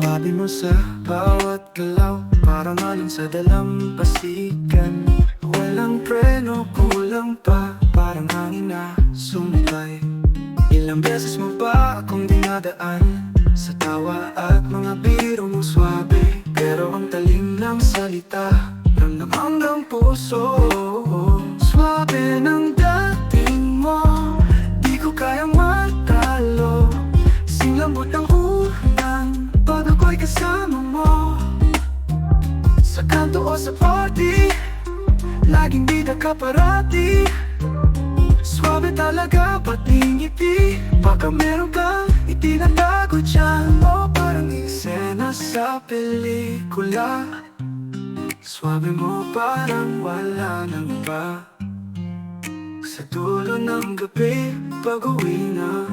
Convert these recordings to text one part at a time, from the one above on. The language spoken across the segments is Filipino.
Swabe mo sa bawat galaw, parang alon sa dalampasigan. Walang preno, kulang pa, parang hangin na sumibay. Ilang beses mo ba akong dinadaan sa tawa at mga biro mong swabe? Pero ang talim ng salita, ramdam hanggang puso. Swabe ng dating mo, di ko kayang matalo. Singlambot ang unang pag ako'y kasama mo. Sa kanto o sa party, laging bida ka parati. Swabe talaga, pati ngiti, baka meron kang itinatago dyan. O parang eksena sa pelikula. Swabe mo parang wala nang iba. Sa dulo ng gabi, pag-uwi na,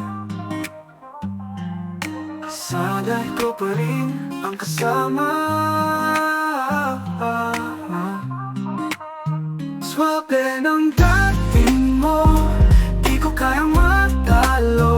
sana ko pa rin ang kasama. Swabe ng dating mo, di ko kayang matalo.